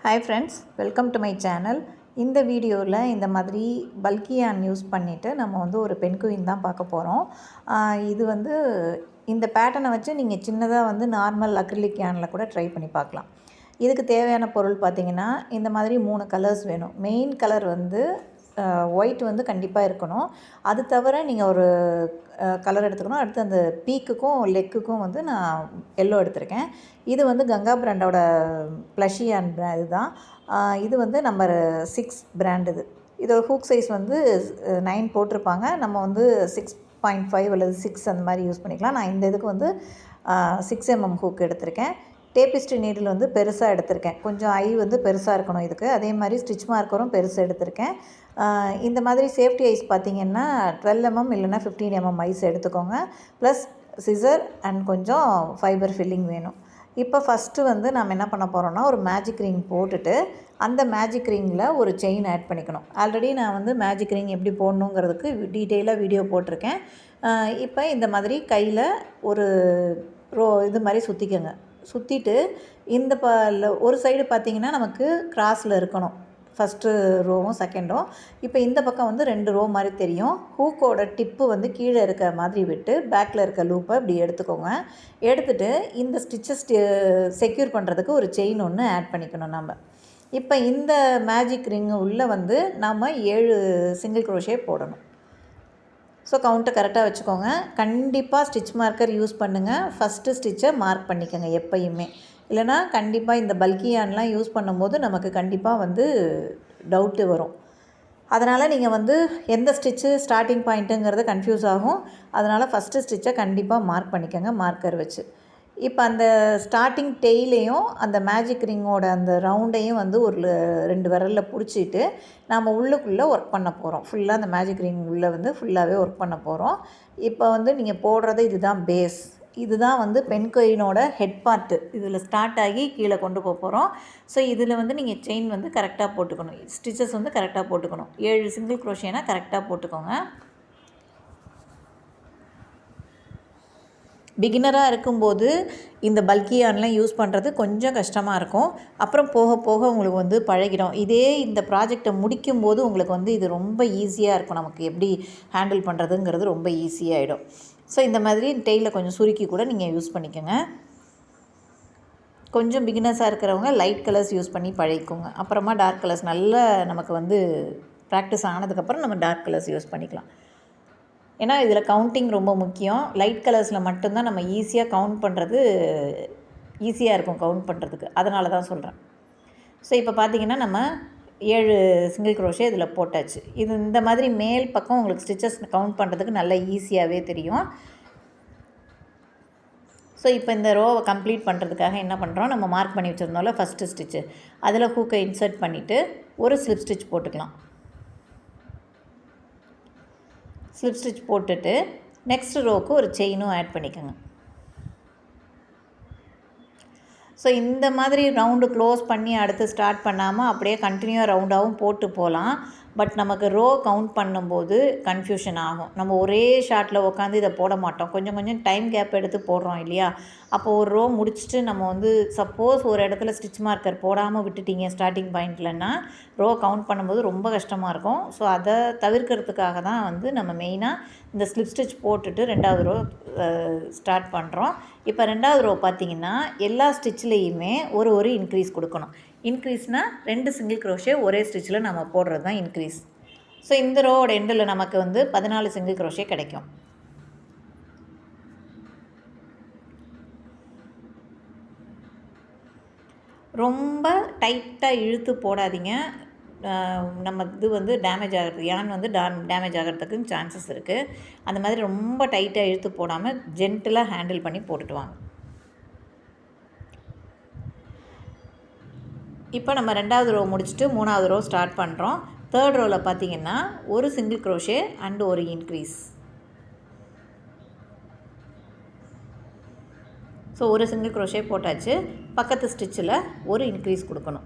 Hi friends, welcome to my channel. இந்த வீடியோவில் இந்த மாதிரி பல்கி yarn யூஸ் பண்ணிவிட்டு நம்ம வந்து ஒரு பென் குயின் தான் பார்க்க போகிறோம். இது வந்து இந்த பேட்டர்னை வச்சு நீங்கள் சின்னதாக வந்து நார்மல் அக்ரிலிக் yarnல கூட ட்ரை பண்ணி பார்க்கலாம். இதுக்கு தேவையான பொருள் பார்த்திங்கன்னா இந்த மாதிரி 3 கலர்ஸ் வேணும். மெயின் கலர் வந்து ஒயிட் வந்து கண்டிப்பாக இருக்கணும். அது தவிர நீங்கள் ஒரு கலர் எடுத்துக்கணும். அடுத்து அந்த பீக்குக்கும் லெக்குக்கும் வந்து நான் எல்லோ எடுத்திருக்கேன். இது வந்து கங்கா பிராண்டோட ப்ளஷி yarn இதுதான். இது வந்து நம்பர் 6 பிராண்ட். இதோட ஹூக் சைஸ் வந்து 9 போட்டிருப்பாங்க. நம்ம வந்து 6.5 அல்லது 6 அந்த மாதிரி யூஸ் பண்ணிக்கலாம். நான் இந்த இதுக்கு வந்து 6 mm ஹூக் எடுத்திருக்கேன். டேபிஸ்ட்ரி நீடில் வந்து பெருசாக எடுத்திருக்கேன். கொஞ்சம் ஐ வந்து பெருசாக இருக்கணும் இதுக்கு. அதே மாதிரி ஸ்டிச் மார்க்கரும் பெருசாக எடுத்திருக்கேன். இந்த மாதிரி சேஃப்டி ஐஸ் பார்த்திங்கன்னா 12 mm இல்லைனா 15 mm ஐஸ் எடுத்துக்கோங்க. ப்ளஸ் சிசர் அண்ட் கொஞ்சம் ஃபைபர் ஃபில்லிங் வேணும். இப்போ ஃபஸ்ட்டு வந்து நம்ம என்ன பண்ண போகிறோன்னா ஒரு மேஜிக் ரிங் போட்டுட்டு அந்த மேஜிக் ரிங்கில் ஒரு செயின் ஆட் பண்ணிக்கணும். ஆல்ரெடி நான் வந்து மேஜிக் ரிங் எப்படி போடணுங்கிறதுக்கு டீட்டெயிலாக வீடியோ போட்டிருக்கேன். இப்போ இந்த மாதிரி கையில் ஒரு இது மாதிரி சுற்றிக்கோங்க. சுற்றிட்டு இந்த ஒரு சைடு பார்த்திங்கன்னா நமக்கு கிராஸில் இருக்கணும், ஃபஸ்ட்டு ரோவும் செகண்டும். இப்போ இந்த பக்கம் வந்து 2 ரோ மாதிரி தெரியும். ஹூக்கோட டிப்பு வந்து கீழே இருக்க மாதிரி விட்டு பேக்கில் இருக்க லூப்பை இப்படி எடுத்துக்கோங்க. எடுத்துகிட்டு இந்த ஸ்டிச்சஸ் செக்யூர் பண்ணுறதுக்கு ஒரு செயின் ஒன்று ஆட் பண்ணிக்கணும் நம்ம. இப்போ இந்த மேஜிக் ரிங்கு உள்ளே வந்து நம்ம 7 சிங்கிள் க்ரோஷே போடணும். ஸோ கவுண்ட்டை கரெக்டாக வச்சுக்கோங்க. கண்டிப்பாக ஸ்டிச் மார்க்கர் யூஸ் பண்ணுங்கள். ஃபஸ்ட்டு ஸ்டிச்சை மார்க் பண்ணிக்கோங்க எப்பயுமே. இல்லைனா கண்டிப்பாக இந்த பல்கி yarnலாம் யூஸ் பண்ணும்போது நமக்கு கண்டிப்பாக வந்து டவுட்டு வரும். அதனால் நீங்கள் வந்து எந்த ஸ்டிச்சு ஸ்டார்டிங் பாயிண்ட்டுங்கிறது கன்ஃபியூஸ் ஆகும். அதனால் ஃபஸ்ட்டு ஸ்டிச்சை கண்டிப்பாக மார்க் பண்ணிக்கோங்க மார்க்கர் வச்சு. இப்போ அந்த ஸ்டார்டிங் டெய்லையும் அந்த மேஜிக் ரிங்கோட அந்த ரவுண்டையும் வந்து ஒரு 2 விரலில் பிடிச்சிட்டு நாம் உள்ளுக்குள்ளே ஒர்க் பண்ண போகிறோம். ஃபுல்லாக அந்த மேஜிக் ரிங் உள்ளே வந்து ஃபுல்லாகவே ஒர்க் பண்ண போகிறோம். இப்போ வந்து நீங்கள் போடுறது இதுதான் பேஸ். இதுதான் வந்து பென் குயினோட ஹெட் பார்ட்டு. இதில் ஸ்டார்ட் ஆகி கீழே கொண்டு போகிறோம். ஸோ இதில் வந்து நீங்கள் செயின் வந்து கரெக்டாக போட்டுக்கணும். ஸ்டிச்சஸ் வந்து கரெக்டாக போட்டுக்கணும். 7 சிங்கிள் க்ரோஷேனா கரெக்டாக போட்டுக்கோங்க. பிகினராக இருக்கும்போது இந்த பல்கி yarnலாம் யூஸ் பண்ணுறது கொஞ்சம் கஷ்டமாக இருக்கும். அப்புறம் போக போக உங்களுக்கு வந்து பழகிடும். இந்த ப்ராஜெக்டை முடிக்கும்போது உங்களுக்கு வந்து இது ரொம்ப ஈஸியாக இருக்கும். நமக்கு எப்படி ஹேண்டில் பண்ணுறதுங்கிறது ரொம்ப ஈஸியாகிடும். ஸோ இந்த மாதிரி டெய்லில் கொஞ்சம் சுருக்கி கூட நீங்கள் யூஸ் பண்ணிக்கோங்க. கொஞ்சம் பிகினர்ஸாக இருக்கிறவங்க லைட் கலர்ஸ் யூஸ் பண்ணி பழகிக்கோங்க. அப்புறமா டார்க் கலர்ஸ் நல்லா நமக்கு வந்து ப்ராக்டிஸ் ஆனதுக்கப்புறம் நம்ம டார்க் கலர்ஸ் யூஸ் பண்ணிக்கலாம். ஏன்னா இதில் கவுண்டிங் ரொம்ப முக்கியம். லைட் கலர்ஸில் மட்டும்தான் நம்ம ஈஸியாக கவுண்ட் பண்ணுறது ஈஸியாக இருக்கும் கவுண்ட் பண்ணுறதுக்கு. அதனால தான் சொல்கிறேன். ஸோ இப்போ பார்த்திங்கன்னா நம்ம 7 சிங்கிள் க்ரோஷே இதில் போட்டாச்சு. இது இந்த மாதிரி மேல் பக்கம் உங்களுக்கு ஸ்டிச்சஸ் கவுண்ட் பண்ணுறதுக்கு நல்லா ஈஸியாகவே தெரியும். ஸோ இப்போ இந்த ரோவை கம்ப்ளீட் பண்ணுறதுக்காக என்ன பண்ணுறோம், நம்ம மார்க் பண்ணி வச்சுருந்தோம்ல ஃபஸ்ட்டு ஸ்டிச்சு, அதில் ஹூக்கை இன்சர்ட் பண்ணிவிட்டு ஒரு ஸ்லிப் ஸ்டிச் போட்டுக்கலாம். ஸ்லிப் ஸ்டிச் போட்டுட்டு நெக்ஸ்ட் ரோவுக்கு ஒரு செயினும் ஆட் பண்ணிக்கோங்க. ஸோ இந்த மாதிரி ரவுண்டு க்ளோஸ் பண்ணி அடுத்து ஸ்டார்ட் பண்ணாமல் அப்படியே கண்டினியூவாக ரவுண்டாகவும் போட்டு போகலாம். பட் நமக்கு ரோ கவுண்ட் பண்ணும்போது கன்ஃபியூஷன் ஆகும். நம்ம ஒரே ஷாட்டில் உட்காந்து இதை போட மாட்டோம். கொஞ்சம் கொஞ்சம் டைம் கேப் எடுத்து போடுறோம் இல்லையா. அப்போது ஒரு ரோ முடிச்சுட்டு நம்ம வந்து சப்போஸ் ஒரு இடத்துல ஸ்டிச் மார்க்கர் போடாமல் விட்டுட்டீங்க ஸ்டார்டிங் பாயிண்ட்லன்னா ரோ கவுண்ட் பண்ணும்போது ரொம்ப கஷ்டமாக இருக்கும். ஸோ அதை தவிர்க்கிறதுக்காக தான் வந்து நம்ம மெயினாக இந்த ஸ்லிப் ஸ்டிச் போட்டுட்டு 2வது ரோ ஸ்டார்ட் பண்ணுறோம். இப்போ 2வது ரோ பார்த்திங்கன்னா எல்லா ஸ்டிச்லேயுமே ஒரு இன்க்ரீஸ் கொடுக்கணும். இன்க்ரீஸ்னால் 2 சிங்கிள் க்ரோஷே ஒரே ஸ்டிச்சில் நம்ம போடுறது தான் இன்க்ரீஸ். ஸோ இந்த ரோவோட எண்டில் நமக்கு வந்து 14 சிங்கிள் க்ரோஷே கிடைக்கும். ரொம்ப டைட்டாக இழுத்து போடாதீங்க. நம்ம இது வந்து டேமேஜ் ஆகிறது, yarn வந்து டேமேஜ் ஆகிறதுக்கு சான்சஸ் இருக்குது. அந்த மாதிரி ரொம்ப டைட்டாக இழுத்து போடாமல் ஜென்டிலாக ஹேண்டில் பண்ணி போட்டுட்டு வாங்க. இப்போ நம்ம 2வது ரோ முடிச்சுட்டு 3வது ரோ ஸ்டார்ட் பண்ணுறோம். 3rd ரோவில் பார்த்திங்கன்னா ஒரு சிங்கிள் க்ரோஷே அண்ட் ஒரு இன்க்ரீஸ். ஸோ ஒரு சிங்கிள் க்ரோஷே போட்டாச்சு. பக்கத்து ஸ்டிச்சில் ஒரு இன்க்ரீஸ் கொடுக்கணும்.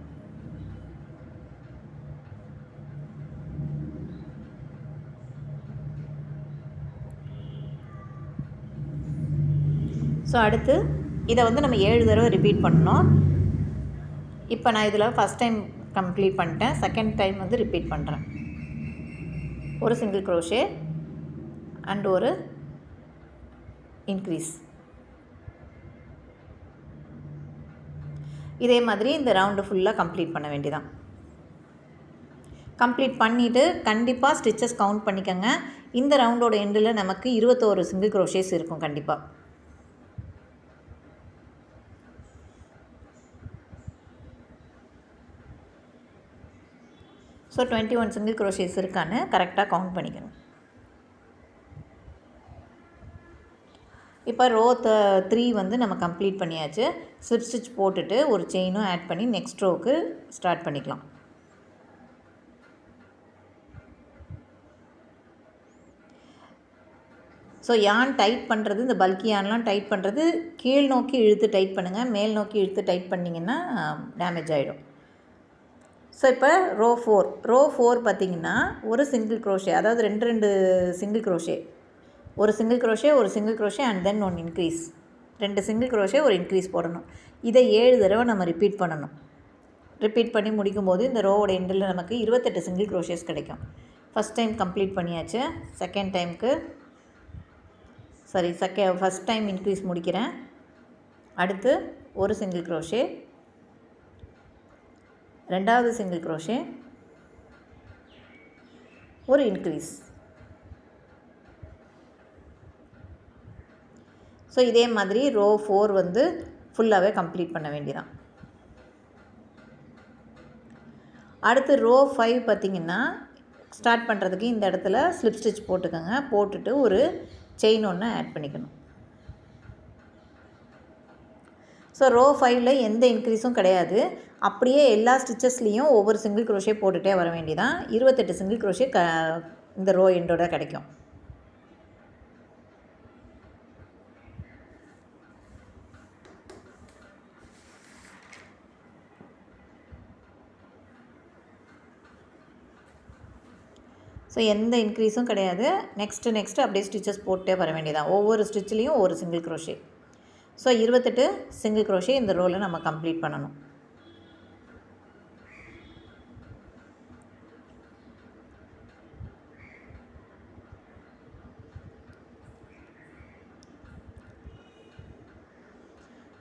ஸோ அடுத்து இதை வந்து நம்ம 7 தடவை ரிப்பீட் பண்ணணும். இப்போ நான் இதில் ஃபஸ்ட் டைம் கம்ப்ளீட் பண்ணிட்டேன். செகண்ட் டைம் வந்து ரிப்பீட் பண்ணுறேன். ஒரு சிங்கிள் க்ரோஷே அண்ட் ஒரு இன்க்ரீஸ். இதே மாதிரி இந்த ரவுண்டு ஃபுல்லாக கம்ப்ளீட் பண்ண வேண்டியதான். கம்ப்ளீட் பண்ணிவிட்டு கண்டிப்பாக ஸ்டிச்சஸ் கவுண்ட் பண்ணிக்கோங்க. இந்த ரவுண்டோட எண்டில் நமக்கு 21 சிங்கிள் க்ரோஷேஸ் இருக்கும் கண்டிப்பாக. ஸோ 21 சிங்கிள் க்ரோஷேஸ் இருக்கான்னு கரெக்டாக கவுண்ட் பண்ணிக்கணும். இப்போ ரோ 3 வந்து நம்ம கம்ப்ளீட் பண்ணியாச்சு. ஸ்லிப் ஸ்டிச் போட்டுட்டு ஒரு செயினும் ஆட் பண்ணி நெக்ஸ்ட் ரோவுக்கு ஸ்டார்ட் பண்ணிக்கலாம். ஸோ யான் டைட் பண்ணுறது, இந்த பல்கி யான்லாம் டைட் பண்ணுறது கீழ் நோக்கி இழுத்து டைட் பண்ணுங்கள். மேல் நோக்கி இழுத்து டைட் பண்ணிங்கன்னா டேமேஜ் ஆகிடும். ஸோ இப்போ ரோ 4 பார்த்திங்கன்னா ஒரு சிங்கிள் க்ரோஷே, அதாவது ரெண்டு சிங்கிள் க்ரோஷே, ஒரு சிங்கிள் க்ரோஷே, ஒரு single crochet and then one increase. 2 single crochet, ஒரு இன்க்ரீஸ் போடணும். இதை 7 தடவை நம்ம ரிப்பீட் பண்ணணும். ரிப்பீட் பண்ணி முடிக்கும்போது இந்த ரோவோட எண்டில் நமக்கு 28 சிங்கிள் க்ரோஷேஸ் கிடைக்கும். ஃபஸ்ட் டைம் கம்ப்ளீட் பண்ணியாச்சு. செகண்ட் டைமுக்கு ஃபஸ்ட் டைம் இன்க்ரீஸ் முடிக்கிறேன். அடுத்து ஒரு சிங்கிள் க்ரோஷே, ரெண்டாவது சிங்கிள் க்ரோஷே, ஒரு இன்க்ரீஸ். ஸோ இதே மாதிரி ரோ 4 வந்து ஃபுல்லாகவே கம்ப்ளீட் பண்ண வேண்டியதான். அடுத்து ரோ 5 பார்த்திங்கன்னா ஸ்டார்ட் பண்ணுறதுக்கு இந்த இடத்துல ஸ்லிப் ஸ்டிச் போட்டுக்கோங்க. போட்டுட்டு ஒரு செயின் ஒன்று ஆட் பண்ணிக்கணும். ஸோ ரோ 5ல் எந்த இன்க்ரீஸும் கிடையாது. அப்படியே எல்லா ஸ்டிச்சஸ்லேயும் ஒவ்வொரு சிங்கிள் க்ரோஷே போட்டுகிட்டே வர வேண்டியதான். 28 சிங்கிள் க்ரோஷே இந்த ரோ எண்டோட கிடைக்கும். ஸோ எந்த இன்க்ரீஸும் கிடையாது. நெக்ஸ்ட்டு அப்படியே ஸ்டிச்சஸ் போட்டே வர வேண்டியதான். ஒவ்வொரு ஸ்டிச்லேயும் ஒவ்வொரு single crochet. So 28 single crochet இந்த ரோவில் நம்ம கம்ப்ளீட் பண்ணணும்.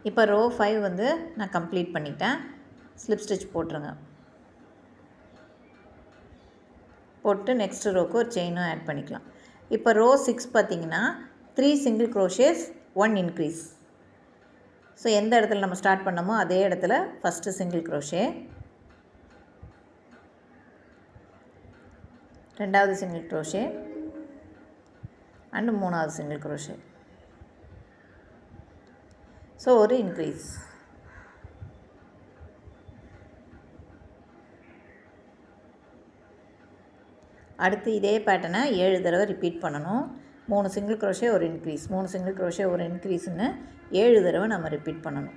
இப்போ ரோ 5 வந்து நான் கம்ப்ளீட் பண்ணிட்டேன். ஸ்லிப் ஸ்டிச் போட்டுருங்க. போட்டு நெக்ஸ்ட் ரோக்கு ஒரு செயினும் ஆட் பண்ணிக்கலாம். இப்போ ரோ 6 பார்த்திங்கன்னா 3 சிங்கிள் க்ரோஷேஸ், 1 இன்க்ரீஸ். ஸோ எந்த இடத்துல நம்ம ஸ்டார்ட் பண்ணமோ அதே இடத்துல ஃபஸ்ட்டு சிங்கிள் க்ரோஷே, ரெண்டாவது சிங்கிள் க்ரோஷே அண்டு மூணாவது சிங்கிள் க்ரோஷே. ஸோ ஒரு இன்க்ரீஸ். அடுத்து இதே பேட்டர்னை 7 தடவை ரிப்பீட் பண்ணணும். 3 சிங்கிள் க்ரோஷே ஒரு இன்க்ரீஸ், 3 சிங்கிள் க்ரோஷே ஒரு இன்க்ரீஸ்னு 7 தடவை நம்ம ரிப்பீட் பண்ணணும்.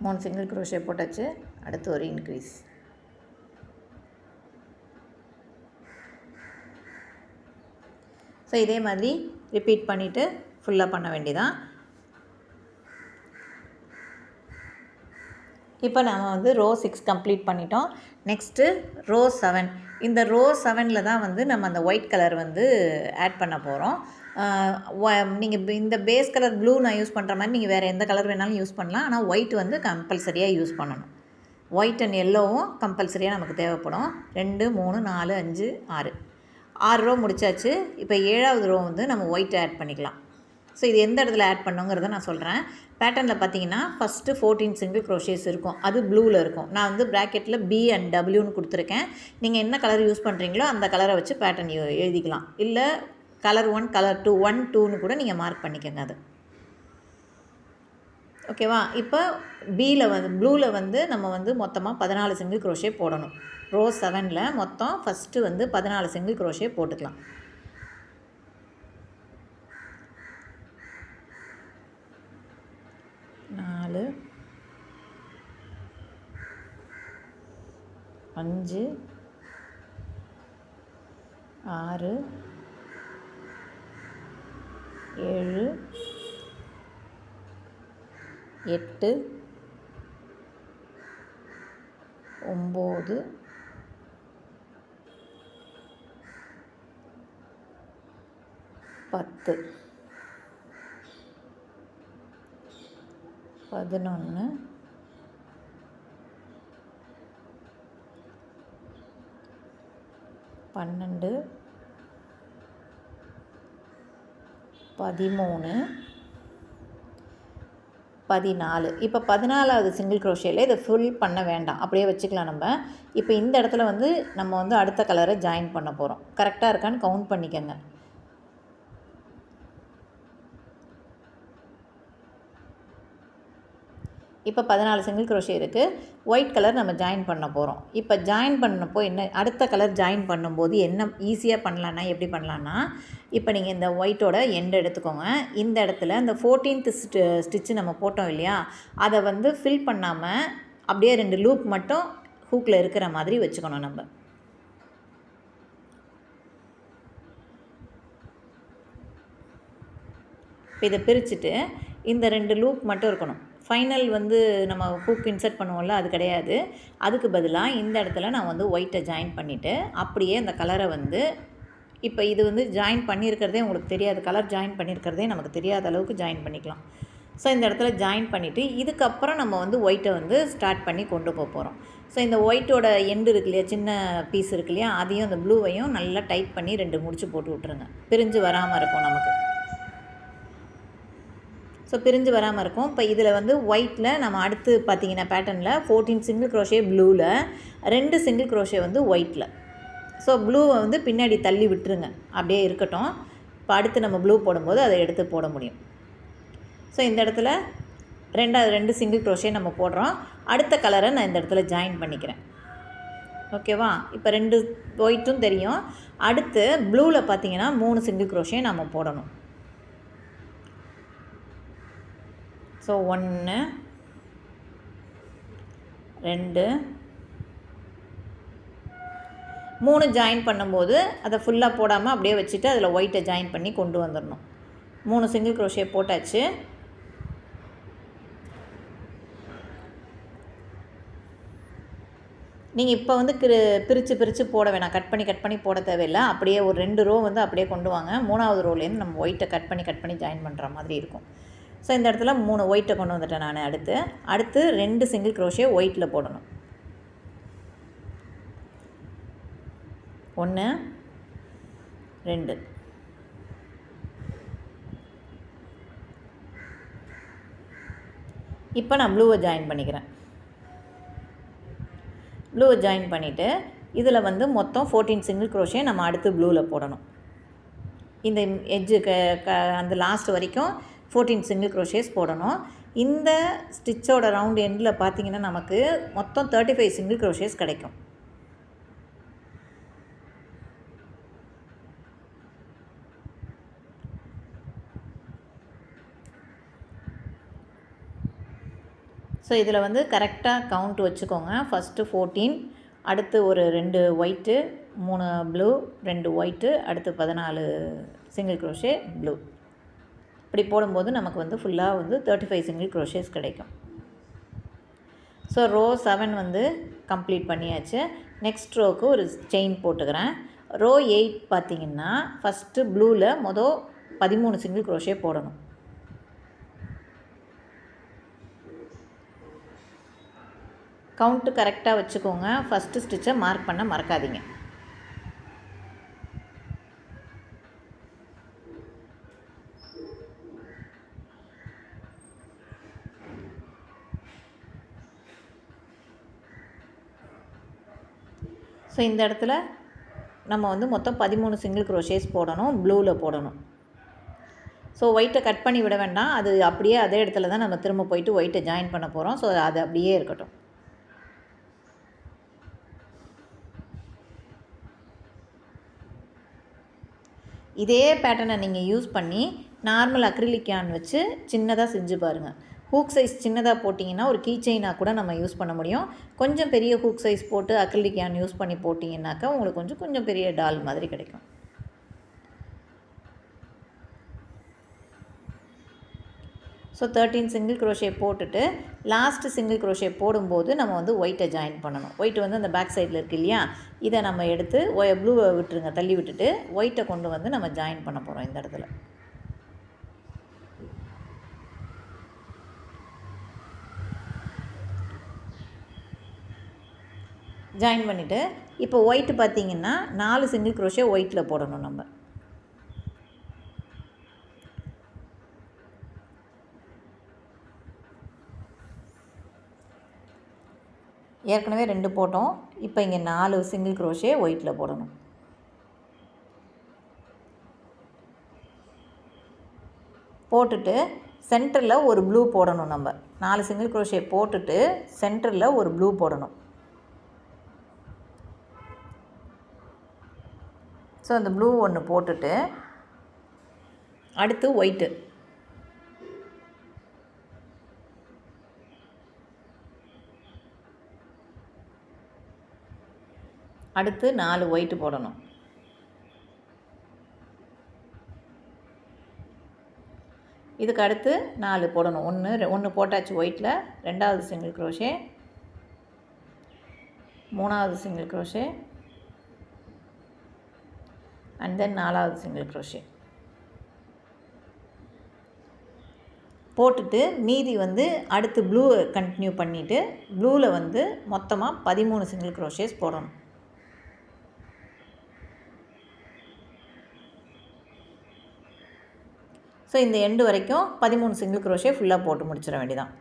மூணு சிங்கிள் க்ரோஷே போட்டாச்சு. அடுத்து ஒரு இன்க்ரீஸ். ஸோ இதே மாதிரி ரிப்பீட் பண்ணிவிட்டு ஃபுல்லாக பண்ண வேண்டியதான். இப்போ நம்ம வந்து ரோ 6 கம்ப்ளீட் பண்ணிட்டோம். Next row 7. இந்த ரோ 7ல் தான் வந்து நம்ம அந்த ஒயிட் கலர் வந்து ஆட் பண்ண போகிறோம். நீங்கள் இந்த பேஸ் கலர் ப்ளூ நான் யூஸ் பண்ணுற மாதிரி நீங்கள் வேறு எந்த கலர் வேணாலும் யூஸ் பண்ணலாம். ஆனால் ஒயிட் வந்து கம்பல்சரியாக யூஸ் பண்ணணும். ஒயிட் அண்ட் எல்லோவும் கம்பல்சரியாக நமக்கு தேவைப்படும். 2 3 4 5 6 ரோ முடிச்சாச்சு. இப்போ 7வது ரோ வந்து நம்ம ஒயிட் ஆட் பண்ணிக்கலாம். ஸோ இது எந்த இடத்துல ஆட் பண்ணுங்கிறத நான் சொல்கிறேன். பேட்டர்னில் பார்த்தீங்கன்னா ஃபஸ்ட்டு 14 சிங்கிள் க்ரோஷேஸ் இருக்கும். அது ப்ளூவில் இருக்கும். நான் வந்து ப்ராக்கெட்டில் B and Wன்னு கொடுத்துருக்கேன். நீங்கள் என்ன கலர் யூஸ் பண்ணுறீங்களோ அந்த கலரை வச்சு பேட்டர்ன் எழுதிக்கலாம். இல்லை கலர் 1 கலர் 2 1 2ன்னு கூட நீங்கள் மார்க் பண்ணிக்கோங்க. அது ஓகேவா? இப்போ ப்ளூவில் வந்து நம்ம வந்து மொத்தமாக 14 சிங்கிள் க்ரோஷே போடணும். ரோ 7ல் மொத்தம் ஃபஸ்ட்டு வந்து 14 சிங்கிள் க்ரோஷே போட்டுக்கலாம். நாலு 5 6 7 8 9 10 11 12 13 14. இப்போ 14வது சிங்கிள் க்ரோஷேல இதை ஃபுல் பண்ண வேண்டாம், அப்படியே வச்சுக்கலாம் நம்ம. இப்போ இந்த இடத்துல வந்து நம்ம வந்து அடுத்த கலரை ஜாயின் பண்ண போகிறோம். கரெக்டாக இருக்கான்னு கவுண்ட் பண்ணிக்கோங்க. இப்போ 14 சிங்கிள் க்ரோஷே இருக்குது. ஒயிட் கலர் நம்ம ஜாயின் பண்ண போகிறோம். இப்போ ஜாயின் பண்ணப்போ என்ன, அடுத்த கலர் ஜாயின் பண்ணும்போது என்ன ஈஸியாக பண்ணலான்னா எப்படி பண்ணலான்னா, இப்போ நீங்கள் இந்த ஒயிட்டோட எண்ட் எடுத்துக்கோங்க. இந்த இடத்துல இந்த 14th ஸ்டிச்சு நம்ம போட்டோம் இல்லையா, அதை வந்து ஃபில் பண்ணாமல் அப்படியே 2 லூப் மட்டும் ஹூக்கில் இருக்கிற மாதிரி வச்சுக்கணும் நம்ம. இப்போ இதை பிரிச்சுட்டு இந்த 2 லூப் மட்டும் இருக்கணும். ஃபைனல் வந்து நம்ம ஹூக் இன்சர்ட் பண்ணுவோம்ல, அது கிடையாது. அதுக்கு பதிலாக இந்த இடத்துல நான் வந்து ஒயிட்டை ஜாயின் பண்ணிவிட்டு அப்படியே அந்த கலரை வந்து, இப்போ இது வந்து ஜாயின் பண்ணியிருக்கிறதே உங்களுக்கு தெரியாது, கலர் ஜாயின் பண்ணியிருக்கிறதே நமக்கு தெரியாத அளவுக்கு ஜாயின் பண்ணிக்கலாம். ஸோ இந்த இடத்துல ஜாயின் பண்ணிவிட்டு இதுக்கப்புறம் நம்ம வந்து ஒயிட்டை வந்து ஸ்டார்ட் பண்ணி கொண்டு போக போகிறோம். ஸோ இந்த ஒயிட்டோட எண்டு இருக்கு இல்லையா, சின்ன பீஸ் இருக்கு இல்லையா, அதையும் அந்த ப்ளூவையும் நல்லா டைட் பண்ணி 2 முடிச்சு போட்டு விட்ருங்க. பிரிஞ்சு வராமல் இருக்கும் நமக்கு. ஸோ பிரிஞ்சு வராமல் இருக்கும். இப்போ இதில் வந்து ஒயிட்டில் நம்ம அடுத்து பார்த்திங்கன்னா பேட்டர்னில் 14 சிங்கிள் க்ரோஷே ப்ளூவில், 2 சிங்கிள் க்ரோஷே வந்து ஒயிட்டில். ஸோ ப்ளூவை வந்து பின்னாடி தள்ளி விட்டுருங்க, அப்படியே இருக்கட்டும். இப்போ அடுத்து நம்ம ப்ளூ போடும்போது அதை எடுத்து போட முடியும். ஸோ இந்த இடத்துல 2 சிங்கிள் க்ரோஷே நம்ம போடுறோம். அடுத்த கலரை நான் இந்த இடத்துல ஜாயின் பண்ணிக்கிறேன். ஓகேவா? இப்போ 2 ஒயிட்டும் தெரியும். அடுத்து ப்ளூவில் பார்த்திங்கன்னா 3 சிங்கிள் க்ரோஷே நம்ம போடணும். ஸோ 1 2 3 ஜாயின் பண்ணும்போது அதை ஃபுல்லாக போடாமல் அப்படியே வச்சுட்டு அதில் ஒயிட்டை ஜாயின் பண்ணி கொண்டு வந்துடணும். 3 சிங்கிள் க்ரோஷே போட்டாச்சு. நீங்கள் இப்போ வந்து பிரித்து போட வேணாம், கட் பண்ணி போட தேவையில்லை. அப்படியே ஒரு 2 ரோ வந்து அப்படியே கொண்டு வாங்க. 3வது ரோலேருந்து நம்ம ஒயிட்டை கட் பண்ணி ஜாயின் பண்ணுற மாதிரி இருக்கும். ஸோ இந்த இடத்துல 3 ஒயிட்டை கொண்டு வந்துட்டேன் நான். அடுத்து 2 சிங்கிள் க்ரோஷே ஒயிட்டில் போடணும். 1 2 இப்போ நான் ப்ளூவை ஜாயின் பண்ணிக்கிறேன். ப்ளூவை ஜாயின் பண்ணிவிட்டு இதில் வந்து மொத்தம் 14 சிங்கிள் க்ரோஷே நம்ம அடுத்து ப்ளூவில் போடணும். இந்த எட்ஜு அந்த லாஸ்ட் வரைக்கும் 14 சிங்கிள் க்ரோஷேஸ் போடணும். இந்த ஸ்டிச்சோட ரவுண்ட் எண்டில் பார்த்திங்கன்னா நமக்கு மொத்தம் 35 சிங்கிள் க்ரோஷேஸ் கிடைக்கும். ஸோ இதில் வந்து கரெக்டாக கவுண்ட் வச்சுக்கோங்க. ஃபஸ்ட்டு 14, அடுத்து ஒரு 2 ஒயிட்டு, 3 ப்ளூ, 2 ஒயிட்டு, அடுத்து 14 சிங்கிள் க்ரோஷே ப்ளூ. இப்படி போடும்போது நமக்கு வந்து ஃபுல்லாக வந்து 35 சிங்கிள் க்ரோஷேஸ் கிடைக்கும். ஸோ ரோ 7 வந்து கம்ப்ளீட் பண்ணியாச்சு. நெக்ஸ்ட் ரோவுக்கு ஒரு செயின் போட்டுக்கிறேன். ரோ 8 பார்த்திங்கன்னா ஃபஸ்ட்டு ப்ளூவில் 13 சிங்கிள் க்ரோஷே போடணும். கவுண்ட்டு கரெக்டாக வச்சுக்கோங்க. ஃபஸ்ட்டு ஸ்டிச்சை மார்க் பண்ண மறக்காதீங்க. ஸோ இந்த இடத்துல நம்ம வந்து மொத்தம் 13 சிங்கிள் க்ரோஷேஸ் போடணும், ப்ளூவில் போடணும். ஸோ ஒயிட்டை கட் பண்ணி விட வேண்டாம், அது அப்படியே அதே இடத்துல தான் நம்ம திரும்ப போயிட்டு ஒயிட்டை ஜாயின் பண்ண போகிறோம். ஸோ அது அப்படியே இருக்கட்டும். இதே பேட்டர்னை நீங்கள் யூஸ் பண்ணி நார்மல் அக்ரிலிக் கேன் வச்சு சின்னதாக செஞ்சு பாருங்கள். ஹூக் சைஸ் சின்னதாக போட்டிங்கன்னா ஒரு கீ செயினாக கூட நம்ம யூஸ் பண்ண முடியும். கொஞ்சம் பெரிய ஹூக் சைஸ் போட்டு அக்ரிலிக் கேன் யூஸ் பண்ணி போட்டிங்கன்னாக்கா உங்களுக்கு கொஞ்சம் பெரிய டால் மாதிரி கிடைக்கும். ஸோ 13 சிங்கிள் க்ரோஷே போட்டுட்டு லாஸ்ட்டு சிங்கிள் க்ரோஷே போடும்போது நம்ம வந்து ஒயிட்டை ஜாயின் பண்ணணும். ஒயிட் வந்து அந்த பேக் சைடில் இருக்குது இல்லையா, இதை நம்ம எடுத்து ப்ளூவை விட்டுருங்க, தள்ளி விட்டுட்டு ஒயிட்டை கொண்டு வந்து நம்ம ஜாயின் பண்ண போகிறோம் இந்த இடத்துல. ஜாயின் பண்ணிவிட்டு இப்போ ஒயிட்டு பார்த்திங்கன்னா 4 சிங்கிள் க்ரோஷே ஒயிட்டில் போடணும் நம்ம. ஏற்கனவே 2 போட்டோம். இப்போ இங்கே 4 சிங்கிள் க்ரோஷே ஒயிட்டில் போடணும். போட்டுட்டு சென்டரில் ஒரு ப்ளூ போடணும் நம்ம. 4 சிங்கிள் க்ரோஷே போட்டுட்டு சென்டரில் ஒரு ப்ளூ போடணும். ஸோ அந்த ப்ளூ ஒன்று போட்டுட்டு அடுத்து ஒயிட்டு, அடுத்து 4 ஒயிட்டு போடணும். இதுக்கு அடுத்து 4 போடணும். ஒன்று போட்டாச்சு ஒயிட்டில், 2வது சிங்கிள் க்ரோஷே, 3வது சிங்கிள் க்ரோஷே அண்ட் தென் 4வது சிங்கிள் க்ரோஷே போட்டுட்டு மீதி வந்து அடுத்து ப்ளூ கண்டினியூ பண்ணிவிட்டு ப்ளூவில் வந்து மொத்தமாக 13 சிங்கிள் க்ரோஷேஸ் போடணும். ஸோ இந்த எண்டு வரைக்கும் 13 சிங்கிள் க்ரோஷே ஃபுல்லாக போட்டு முடிச்சிட வேண்டியதான்.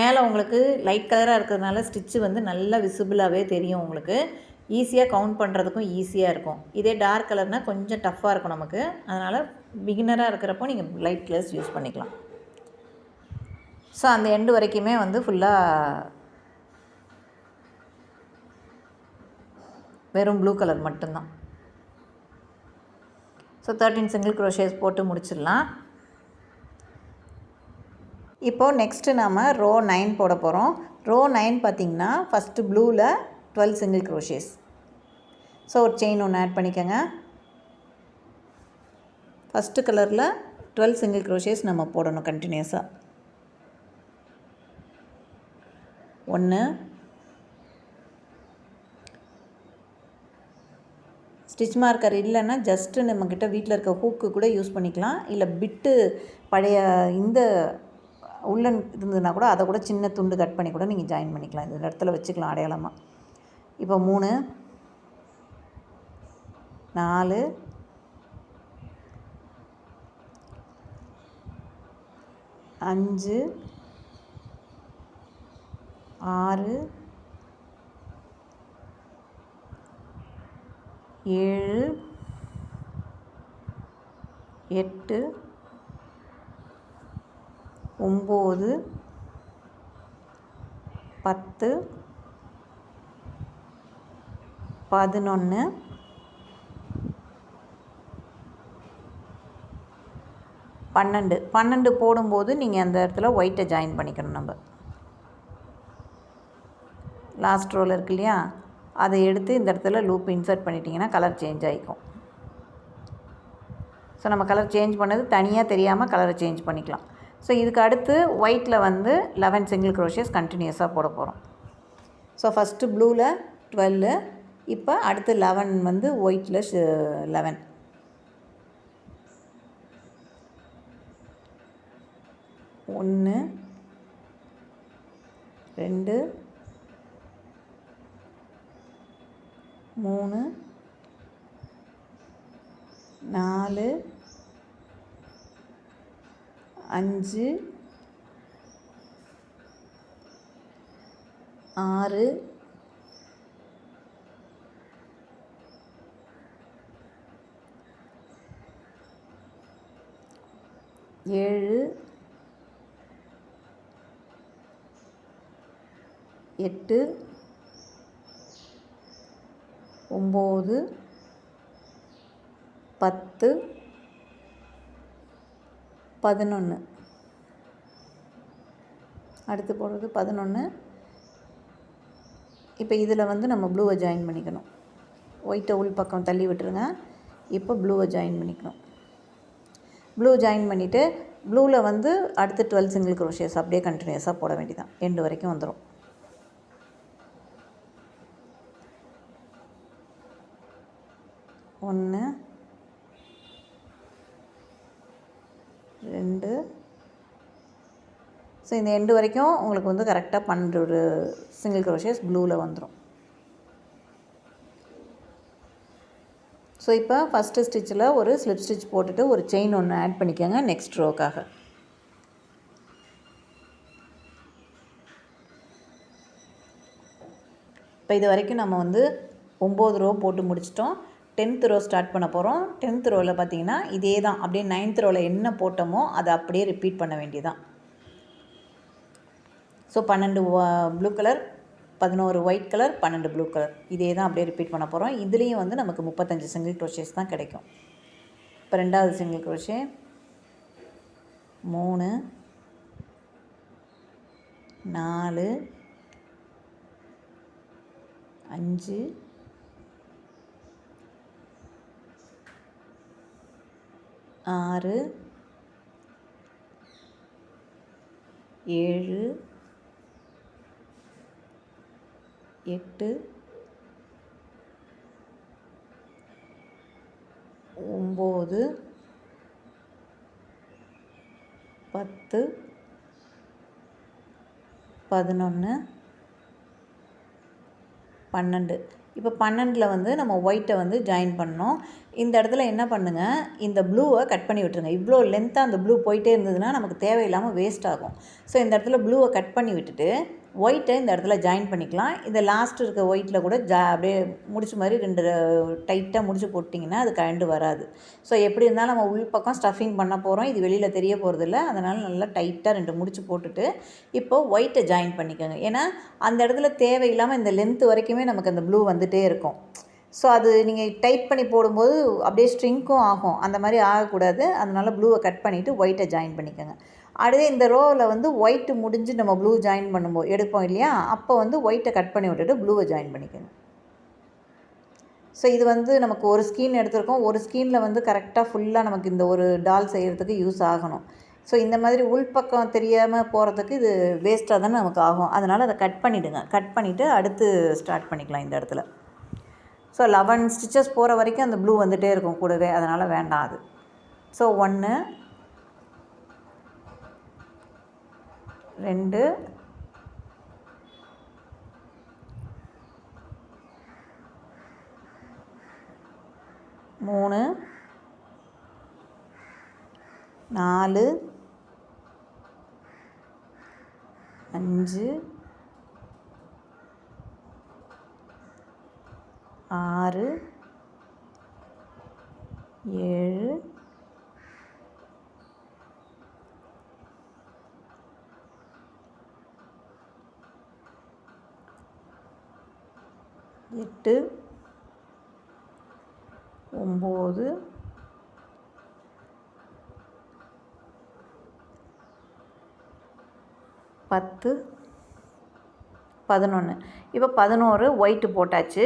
மேலே உங்களுக்கு லைட் கலராக இருக்கிறதுனால ஸ்டிச்சு வந்து நல்லா விசிபிளாகவே தெரியும் உங்களுக்கு. ஈஸியாக கவுண்ட் பண்ணுறதுக்கும் ஈஸியாக இருக்கும். இதே டார்க் கலர்னால் கொஞ்சம் டஃப்பாக இருக்கும் நமக்கு. அதனால் பிகினராக இருக்கிறப்போ நீங்கள் லைட் கலர்ஸ் யூஸ் பண்ணிக்கலாம். ஸோ அந்த எண்டு வரைக்குமே வந்து ஃபுல்லாக வெறும் ப்ளூ கலர் மட்டும்தான். ஸோ 13 சிங்கிள் க்ரோஷேஸ் போட்டு முடிச்சிடலாம். இப்போது நெக்ஸ்ட்டு நாம் ரோ 9 போட போகிறோம். ரோ 9 பார்த்திங்கன்னா ஃபஸ்ட்டு ப்ளூவில் 12 சிங்கிள் க்ரோஷேஸ். ஸோ ஒரு செயின் ஒன்று ஆட் பண்ணிக்கோங்க. ஃபஸ்ட்டு கலரில் 12 சிங்கிள் க்ரோஷேஸ் நம்ம போடணும் கண்டினியூஸாக. 1 ஸ்டிச் மார்க்கர் இல்லைன்னா ஜஸ்ட்டு நம்மக்கிட்ட வீட்டில் இருக்க ஹூக்கு கூட யூஸ் பண்ணிக்கலாம். இல்லை பிட்டு பழைய இந்த உள்ளன் இருந்ததுன்னா கூட அதை கூட சின்ன துண்டு கட் பண்ணி கூட நீங்கள் ஜாயின் பண்ணிக்கலாம். இந்த இடத்துல வச்சுக்கலாம் அடையாளமாக. இப்போ 3 4 5 6 7 8 9 10 11 12 போடும்போது நீங்கள் அந்த இடத்துல ஒயிட்டை ஜாயின் பண்ணிக்கணும். நம்ம லாஸ்ட் ரோவில் இருக்கு இல்லையா, அதை எடுத்து இந்த இடத்துல லூப் இன்சர்ட் பண்ணிட்டீங்கன்னா கலர் சேஞ்ச் ஆகிக்கும். ஸோ நம்ம கலர் சேஞ்ச் பண்ணது தனியாக தெரியாமல் கலரை சேஞ்ச் பண்ணிக்கலாம். ஸோ இதுக்கு அடுத்து ஒயிட்டில் வந்து 11 சிங்கிள் க்ரோஷேஸ் கண்டினியூஸாக போட போகிறோம். ஸோ ஃபஸ்ட்டு ப்ளூவில் 12, இப்போ அடுத்து 11 வந்து ஒயிட்டில் 11. 1 2 3 4 5 6 7 8 9 10 11. அடுத்து போடுறது 11. இப்போ இதில் வந்து நம்ம ப்ளூவை ஜாயின் பண்ணிக்கணும். ஒயிட்டை உள் பக்கம் தள்ளி விட்டுருங்க. இப்போ ப்ளூவை ஜாயின் பண்ணிக்கணும். ப்ளூ ஜாயின் பண்ணிவிட்டு ப்ளூவில் வந்து அடுத்து 12 சிங்கிள் க்ரோஷேஸ் அப்படியே கண்டினியூஸாக போட வேண்டியதான். எண்டு வரைக்கும் வந்துடும். ஒன்று, 2. ஸோ இந்த எண்டு வரைக்கும் உங்களுக்கு வந்து கரெக்டாக 12 சிங்கிள் க்ரோஷேஸ் ப்ளூவில் வந்துடும். ஸோ இப்போ ஃபஸ்ட்டு ஸ்டிச்சில் ஒரு ஸ்லிப் ஸ்டிச் போட்டுட்டு ஒரு செயின் ஒன்று ஆட் பண்ணிக்கோங்க நெக்ஸ்ட் ரோக்காக. இப்போ இது வரைக்கும் நம்ம வந்து 9 ரோ போட்டு முடிச்சிட்டோம். 10th ரோ ஸ்டார்ட் பண்ண போகிறோம். 10th ரோவில் பார்த்தீங்கன்னா இதே தான், அப்படியே 9th ரோவில் என்ன போட்டோமோ அதை அப்படியே ரிப்பீட் பண்ண வேண்டியதான். So 12 blue colour, 11 white colour, 12 blue colour, இதே தான் அப்படியே ரிப்பீட் பண்ண போகிறோம். இதுலேயும் வந்து நமக்கு 35 சிங்கிள் க்ரோஷேஸ் தான் கிடைக்கும். இப்போ 2வது சிங்கிள் க்ரோஷே 3, 4, 5, 6, 7, 8, 9, 10, 11, 12. இப்போ 12ல் வந்து நம்ம ஒயிட்டை வந்து ஜாயின் பண்ணோம். இந்த இடத்துல என்ன பண்ணுங்கள், இந்த ப்ளூவை கட் பண்ணி விட்டுருங்க. இவ்வளோ லென்த்தாக அந்த ப்ளூ போயிட்டே இருந்ததுன்னா நமக்கு தேவையில்லாமல் வேஸ்ட் ஆகும். ஸோ இந்த இடத்துல ப்ளூவை கட் பண்ணி விட்டுட்டு ஒயிட்டை இந்த இடத்துல ஜாயின் பண்ணிக்கலாம். இந்த லாஸ்ட் இருக்க ஒயிட்டில் கூட அப்படியே முடிச்ச மாதிரி 2 டைட்டாக முடிச்சு போட்டிங்கன்னா அது கழண்டு வராது. ஸோ எப்படி இருந்தாலும் நம்ம உள் பக்கம் ஸ்டஃபிங் பண்ண போகிறோம், இது வெளியில் தெரிய போகிறதில்ல. அதனால் நல்லா டைட்டாக 2 முடிச்சு போட்டுட்டு இப்போது ஒயிட்டை ஜாயின் பண்ணிக்கோங்க. ஏன்னா அந்த இடத்துல தேவையில்லாமல் இந்த லென்த்து வரைக்குமே நமக்கு அந்த ப்ளூ வந்துகிட்டே இருக்கும். ஸோ அது நீங்கள் டைட் பண்ணி போடும்போது அப்படியே ஸ்ட்ரிங்க்கும் ஆகும். அந்த மாதிரி ஆகக்கூடாது. அதனால் ப்ளூவை கட் பண்ணிவிட்டு ஒயிட்டை ஜாயின் பண்ணிக்கோங்க. அடுத்து இந்த ரோவில் வந்து ஒயிட்டு முடிஞ்சு நம்ம ப்ளூ ஜாயின் பண்ணும்போது எடுப்போம் இல்லையா, அப்போ வந்து ஒயிட்டை கட் பண்ணி விட்டுட்டு ப்ளூவை ஜாயின் பண்ணிக்கோங்க. ஸோ இது வந்து நமக்கு ஒரு ஸ்கீன் எடுத்திருக்கோம். ஒரு ஸ்கீனில் வந்து கரெக்டாக ஃபுல்லாக நமக்கு இந்த ஒரு டால் செய்கிறதுக்கு யூஸ் ஆகணும். ஸோ இந்த மாதிரி உள்பக்கம் தெரியாமல் போகிறதுக்கு இது வேஸ்ட்டாக தானே நமக்கு ஆகும். அதனால் அதை கட் பண்ணிவிடுங்க. கட் பண்ணிவிட்டு அடுத்து ஸ்டார்ட் பண்ணிக்கலாம் இந்த இடத்துல. ஸோ 11 ஸ்டிச்சஸ் போகிற வரைக்கும் அந்த ப்ளூ வந்துகிட்டே இருக்கும் கூடவே, அதனால் வேண்டாம் அது. ஸோ 1, 2, 3, 4, 5, 6, 7, 8, 9, 10, 11. இப்போ 11 ஒயிட்டு போட்டாச்சு.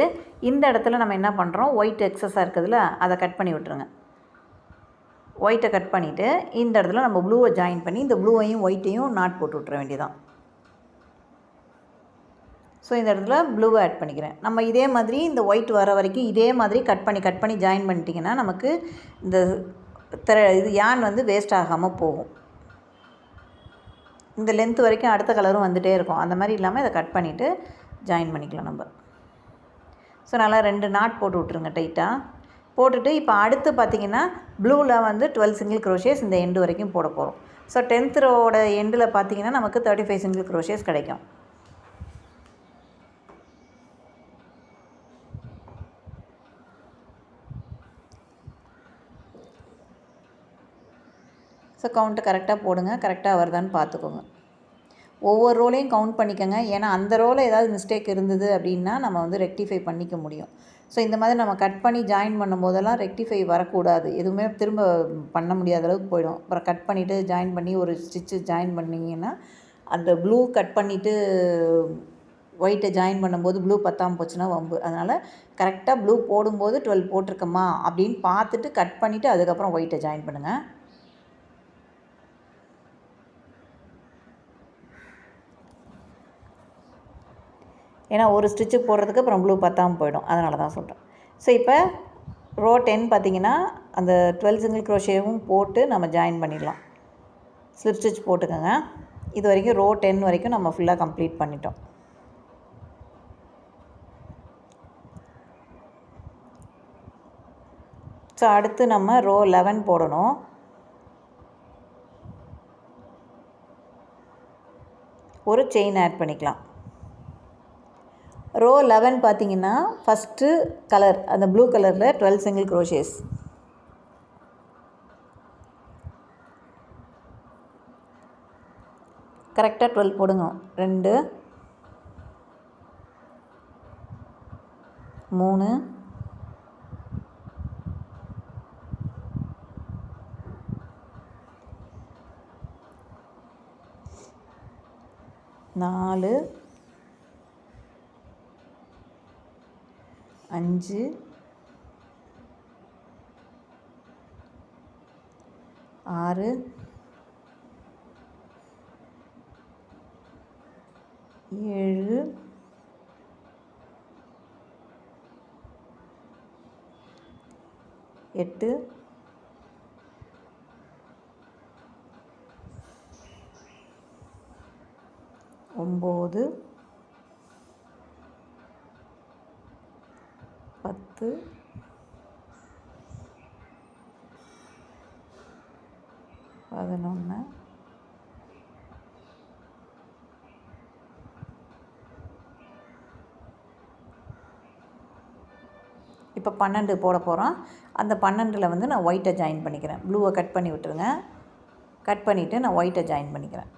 இந்த இடத்துல நம்ம என்ன பண்ணுறோம், ஒயிட் எக்ஸஸாக இருக்குதுல்ல அதை கட் பண்ணி விட்டுருங்க. ஒயிட்டை கட் பண்ணிவிட்டு இந்த இடத்துல நம்ம ப்ளூவை ஜாயின் பண்ணி இந்த ப்ளூவையும் ஒயிட்டையும் நாட் போட்டு விட்டுற வேண்டியதான். ஸோ இந்த இடத்துல ப்ளூவை ஆட் பண்ணிக்கிறேன். நம்ம இதே மாதிரி இந்த ஒயிட் வர வரைக்கும் இதே மாதிரி கட் பண்ணி ஜாயின் பண்ணிட்டிங்கன்னா நமக்கு இந்த இது யான் வந்து வேஸ்ட் ஆகாமல் போகும். இந்த லென்த் வரைக்கும் அடுத்த கலரும் வந்துகிட்டே இருக்கும். அந்த மாதிரி இல்லாமல் இதை கட் பண்ணிவிட்டு ஜாயின் பண்ணிக்கலாம் நம்ம. ஸோ நல்லா 2 நாட் போட்டு விட்ருங்க டைட்டாக. போட்டுட்டு இப்போ அடுத்து பார்த்திங்கன்னா ப்ளூவில் வந்து 12 சிங்கிள் க்ரோஷேஸ் இந்த எண்டு வரைக்கும் போட போகிறோம். ஸோ 10th ரோட எண்டில் பார்த்திங்கன்னா நமக்கு 35 சிங்கிள் க்ரோஷேஸ் கிடைக்கும். ஸோ கவுண்ட்டு கரெக்டாக போடுங்க. கரெக்டாக வருதான்னு பார்த்துக்கோங்க. ஒவ்வொரு ரோலையும் கவுண்ட் பண்ணிக்கோங்க. ஏன்னா அந்த ரோவில் ஏதாவது மிஸ்டேக் இருந்தது அப்படின்னா நம்ம வந்து ரெக்டிஃபை பண்ணிக்க முடியும். ஸோ இந்த மாதிரி நம்ம கட் பண்ணி ஜாயின் பண்ணும்போதெல்லாம் ரெக்டிஃபை வரக்கூடாது. எதுவுமே திரும்ப பண்ண முடியாத அளவுக்கு போயிடும். அப்புறம் கட் பண்ணிவிட்டு ஜாயின் பண்ணி ஒரு ஸ்டிச்சு ஜாயின் பண்ணிங்கன்னா அந்த ப்ளூ கட் பண்ணிவிட்டு ஒயிட்டை ஜாயின் பண்ணும்போது ப்ளூ பத்தாமல் போச்சுன்னா வம்பு. அதனால் கரெக்டாக ப்ளூ போடும்போது 12 போட்டிருக்கோமா அப்படின்னு பார்த்துட்டு கட் பண்ணிவிட்டு அதுக்கப்புறம் ஒயிட்டை ஜாயின் பண்ணுங்கள். ஏன்னா ஒரு ஸ்டிச்சுக்கு போடுறதுக்கு அப்புறம் ப்ளூ பத்தாமல் போயிடும், அதனால தான் சொல்கிறேன். ஸோ இப்போ ரோ 10 பார்த்திங்கன்னா அந்த 12 சிங்கிள் க்ரோஷேவும் போட்டு நம்ம ஜாயின் பண்ணிடலாம். ஸ்லிப் ஸ்டிச் போட்டுக்கோங்க. இது வரைக்கும் ரோ 10 வரைக்கும் நம்ம ஃபுல்லாக கம்ப்ளீட் பண்ணிட்டோம். ஸோ அடுத்து நம்ம ரோ 11 போடணும். ஒரு செயின் ஆட் பண்ணிக்கலாம். ரோ 11 பார்த்திங்கன்னா ஃபஸ்ட்டு கலர் அந்த ப்ளூ கலரில் 12 சிங்கிள் க்ரோஷேஸ். கரெக்டாக 12 போடுங்க. 2 3 4 5 6 7 8 9 10 11 இப்போ 12 போட போகிறோம். அந்த 12ல் வந்து நான் ஒயிட்டை ஜாயின் பண்ணிக்கிறேன். ப்ளூவை கட் பண்ணி விட்டுருங்க. கட் பண்ணிவிட்டு நான் ஒயிட்டை ஜாயின் பண்ணிக்கிறேன்.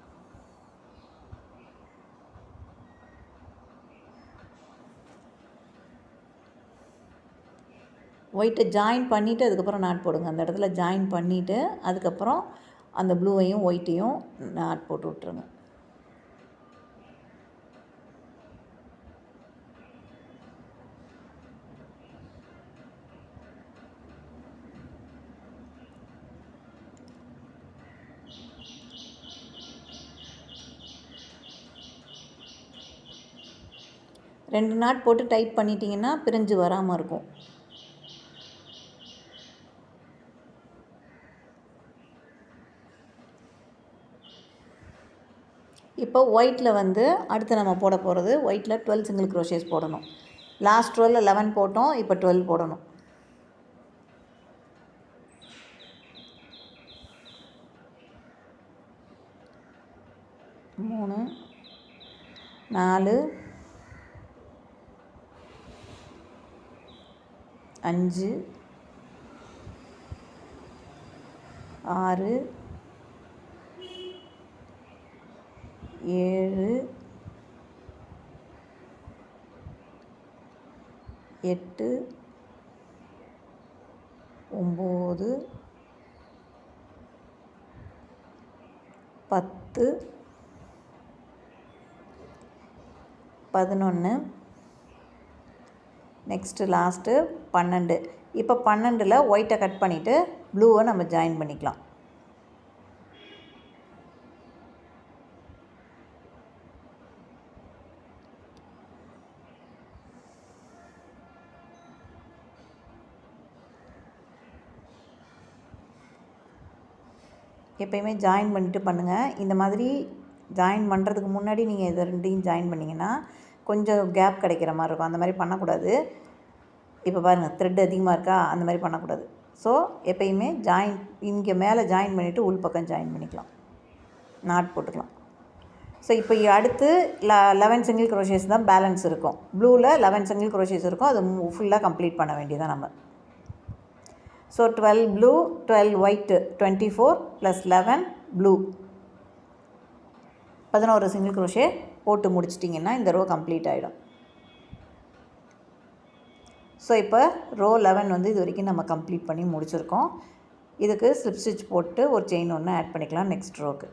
ஒயிட்டை ஜாயின் பண்ணிவிட்டு அதுக்கப்புறம் நாட் போடுங்க. அந்த இடத்துல ஜாயின் பண்ணிவிட்டு அதுக்கப்புறம் அந்த ப்ளூவையும் ஒயிட்டையும் நாட் போட்டு விட்ருங்க. ரெண்டு நாட் போட்டு டைட் பண்ணிட்டீங்கன்னா பிரிஞ்சு வராமல் இருக்கும். இப்போ ஒயிட்டில் வந்து அடுத்து நம்ம போட போகிறது ஒயிட்டில் 12 சிங்கிள் க்ரோஷேஸ் போடணும். லாஸ்ட் ரோவில் 11 போட்டோம், இப்போ 12 போடணும். மூணு 4 5 6 7 8 9 10 11 நெக்ஸ்ட்டு லாஸ்ட்டு 12. இப்போ 12ல் ஒயிட்டை கட் பண்ணிவிட்டு ப்ளூவை நம்ம ஜாயின் பண்ணிக்கலாம். எப்பயுமே ஜாயின் பண்ணிவிட்டு பண்ணுங்கள். இந்த மாதிரி ஜாயின் பண்ணுறதுக்கு முன்னாடி நீங்கள் இதை ரெண்டையும் ஜாயின் பண்ணிங்கன்னா கொஞ்சம் கேப் கிடைக்கிற மாதிரி இருக்கும். அந்த மாதிரி பண்ணக்கூடாது. இப்போ பாருங்கள், த்ரெட் அதிகமாக இருக்கா, அந்த மாதிரி பண்ணக்கூடாது. ஸோ எப்பயுமே ஜாயின் இங்கே மேலே ஜாயின் பண்ணிவிட்டு உள் பக்கம் ஜாயின் பண்ணிக்கலாம், நாட் போட்டுக்கலாம். ஸோ இப்போ அடுத்து 11 சிங்கிள் க்ரோஷேஸ் தான் பேலன்ஸ் இருக்கும். ப்ளூவில் 11 சிங்கிள் க்ரோஷேஸ் இருக்கும். அது ஃபுல்லாக கம்ப்ளீட் பண்ண வேண்டியதான் நம்ம. So 12 blue 12 white 24 + 11 blue 11 single crochet போட்டு முடிச்சிட்டிங்கன்னா இந்த ரோ கம்ப்ளீட் ஆகிடும். ஸோ இப்போ ரோ 11 வந்து இது வரைக்கும் நம்ம கம்ப்ளீட் பண்ணி முடிச்சிருக்கோம். இதுக்கு ஸ்லிப் ஸ்டிச் போட்டு ஒரு செயின் ஒன்று ஆட் பண்ணிக்கலாம் நெக்ஸ்ட் ரோக்கு.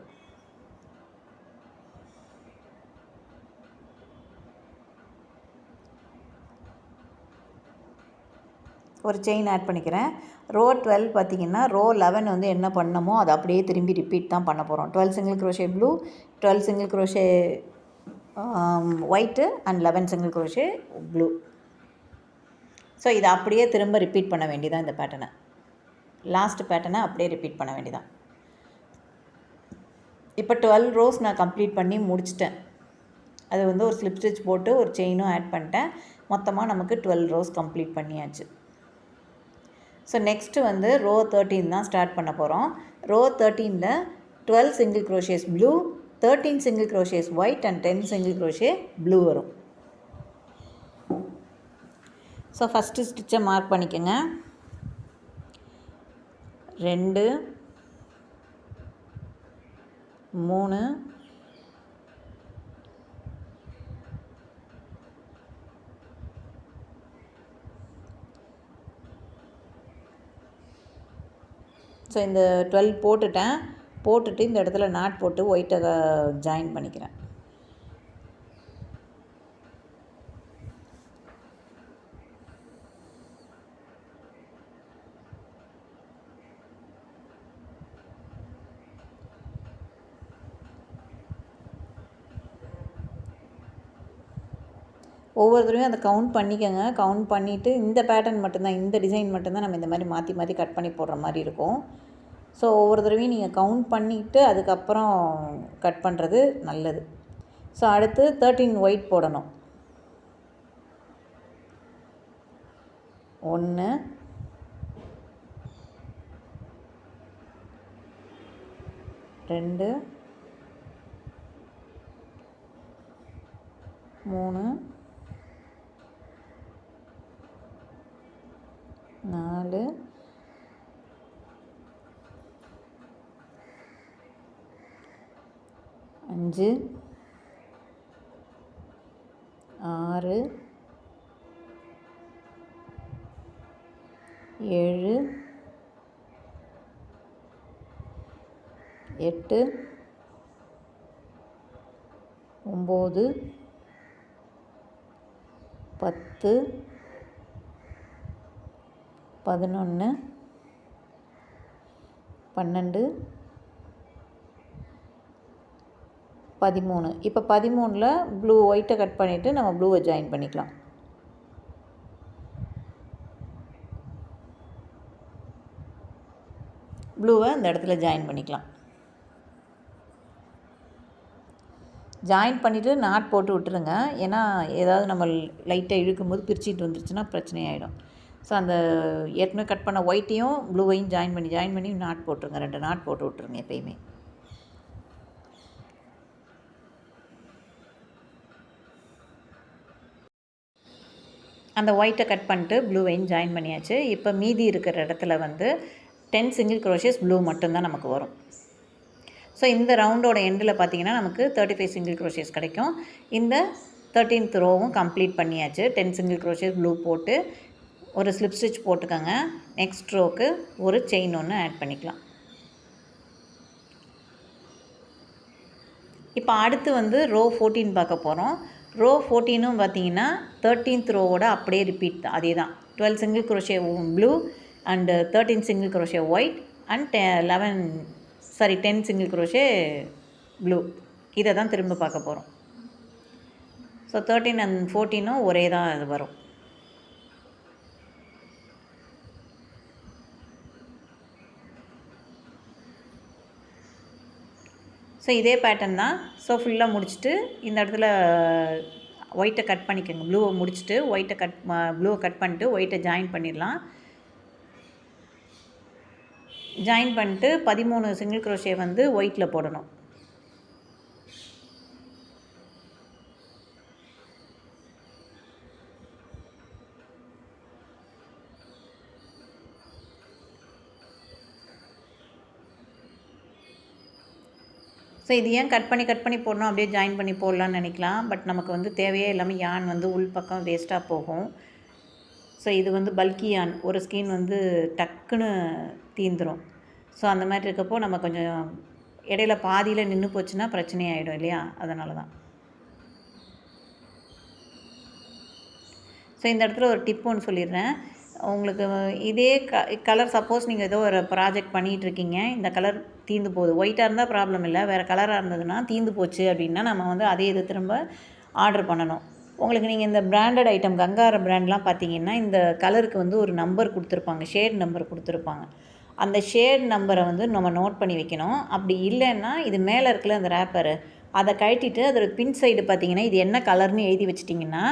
ஒரு செயின் ஆட் பண்ணிக்கிறேன். ரோ 12 பார்த்திங்கன்னா ரோ 11 வந்து என்ன பண்ணமோ அதை அப்படியே திரும்பி ரிப்பீட் தான் பண்ண போகிறோம். 12 single crochet blue 12 single crochet white and 11 single crochet blue. So இதை அப்படியே திரும்ப ரிப்பீட் பண்ண வேண்டியதான். இந்த பேட்டர்னை லாஸ்ட் பேட்டர்னை அப்படியே ரிப்பீட் பண்ண வேண்டியதான். இப்போ 12 ரோஸ் நான் கம்ப்ளீட் பண்ணி முடிச்சிட்டேன். அது வந்து ஒரு ஸ்லிப் ஸ்டிச் போட்டு ஒரு செயினும் ஆட் பண்ணிட்டேன். மொத்தமாக நமக்கு 12 ரோஸ் கம்ப்ளீட் பண்ணியாச்சு. ஸோ நெக்ஸ்ட்டு வந்து ரோ 13 தான் ஸ்டார்ட் பண்ண போகிறோம். ரோ 13ல் 12 single crochet blue, 13 single crochet white and 10 single crochet blue வரும். ஸோ ஃபஸ்ட்டு ஸ்டிச்சை மார்க் பண்ணிக்கோங்க. 2 3 ஸோ இந்த 12 போட்டுட்டு இந்த இடத்துல நாட் போட்டு ஒயிட்டை ஜாயின் பண்ணிக்கிறேன். ஒவ்வொரு தடவையும் அதை கவுண்ட் பண்ணிக்கோங்க. கவுண்ட் பண்ணிவிட்டு இந்த பேட்டர்ன் மட்டும்தான், இந்த டிசைன் மட்டும்தான் நம்ம இந்த மாதிரி மாற்றி மாற்றி கட் பண்ணி போடுற மாதிரி இருக்கும். ஸோ ஒவ்வொரு தடவையும் நீங்கள் கவுண்ட் பண்ணிவிட்டு அதுக்கப்புறம் கட் பண்ணுறது நல்லது. ஸோ அடுத்து 13 ஒயிட் போடணும். 1 2 3 4 5 6 7 8 9 10 11 12 13. இப்போ 13ல் ப்ளூ ஒயிட்டை கட் பண்ணிவிட்டு நம்ம ப்ளூவை ஜாயின் பண்ணிக்கலாம். ப்ளூவை இந்த இடத்துல ஜாயின் பண்ணிக்கலாம். ஜாயின் பண்ணிவிட்டு நாட் போட்டு விட்டுருங்க. ஏன்னா ஏதாவது நம்ம லைட்டாக இழுக்கும்போது பிரிச்சுட்டு வந்துருச்சுன்னா பிரச்சனையாயிடும். ஸோ அந்த ஏற்கனவே கட் பண்ண ஒயிட்டையும் ப்ளூவையும் ஜாயின் பண்ணி நாட் போட்டுருங்க. 2 நாட் போட்டு விட்ருங்க எப்பயுமே. அந்த ஒயிட்டை கட் பண்ணிட்டு ப்ளூவையும் ஜாயின் பண்ணியாச்சு. இப்போ மீதி இருக்கிற இடத்துல வந்து 10 சிங்கிள் crochet ப்ளூ மட்டும்தான் நமக்கு வரும். ஸோ இந்த ரவுண்டோட எண்டில் பார்த்திங்கன்னா நமக்கு 35 சிங்கிள் crochet கிடைக்கும். இந்த 13th ரோவும் கம்ப்ளீட் பண்ணியாச்சு. 10 சிங்கிள் crochet ப்ளூ போட்டு ஒரு ஸ்லிப் ஸ்டிச் போட்டுக்கோங்க. நெக்ஸ்ட் ரோக்கு ஒரு செயின் ஒன்று ஆட் பண்ணிக்கலாம். இப்போ அடுத்து வந்து ரோ 14 பார்க்க போகிறோம். ரோ 14ம் பார்த்தீங்கன்னா 13th ரோவோட அப்படியே ரிப்பீட் தான், அதே தான். 12 single crochet blue and 13 single crochet white and 10 single crochet blue. இதை தான் திரும்ப பார்க்க போகிறோம். ஸோ 13 அண்ட் 14ம் ஒரே தான் இது வரும். ஸோ இதே பேட்டர்ன் தான். ஸோ ஃபுல்லாக முடிச்சுட்டு இந்த இடத்துல ஒயிட்டை கட் பண்ணிக்கோங்க. ப்ளூவை முடிச்சுட்டு ப்ளூவை கட் பண்ணிட்டு ஒயிட்டை ஜாயின் பண்ணிடலாம். ஜாயின் பண்ணிட்டு 13 சிங்கிள் crochet வந்து ஒயிட்டில் போடணும். ஸோ இது ஏன் கட் பண்ணி போடணும், அப்படியே ஜாயின் பண்ணி போடலான்னு நினைக்கலாம். பட் நமக்கு வந்து தேவையே இல்லாமல் யான் வந்து உள் பக்கம் வேஸ்ட்டாக போகும். ஸோ இது வந்து பல்கி யான், ஒரு ஸ்கீன் வந்து டக்குன்னு தீந்துடும். ஸோ அந்த மாதிரி இருக்கப்போ நம்ம கொஞ்சம் இடையில பாதியில் நின்று போச்சுன்னா பிரச்சனையாயிடும் இல்லையா, அதனால தான். ஸோ இந்த இடத்துல ஒரு டிப் ஒன்று சொல்லிடுறேன். உங்களுக்கு இதே கலர் சப்போஸ் நீங்கள் ஏதோ ஒரு ப்ராஜெக்ட் பண்ணிகிட்ருக்கீங்க, இந்த கலர் தீர்ந்து போகுது. ஒயிட்டாக இருந்தால் ப்ராப்ளம் இல்லை, வேறு கலராக இருந்ததுன்னா தீர்ந்து போச்சு அப்படின்னா நம்ம வந்து அதே இது திரும்ப ஆர்டர் பண்ணணும். உங்களுக்கு நீங்கள் இந்த பிராண்டட் ஐட்டம் கங்கார பிராண்ட்லாம் பார்த்தீங்கன்னா, இந்த கலருக்கு வந்து ஒரு நம்பர் கொடுத்துருப்பாங்க, ஷேட் நம்பர் கொடுத்துருப்பாங்க. அந்த ஷேட் நம்பரை வந்து நம்ம நோட் பண்ணி வைக்கணும். அப்படி இல்லைன்னா இது மேலே இருக்குல்ல அந்த ரேப்பரு, அதை கழட்டிட்டு அதோட பின் சைடு பார்த்தீங்கன்னா இது என்ன கலர்னு எழுதி வச்சிட்டிங்கன்னா,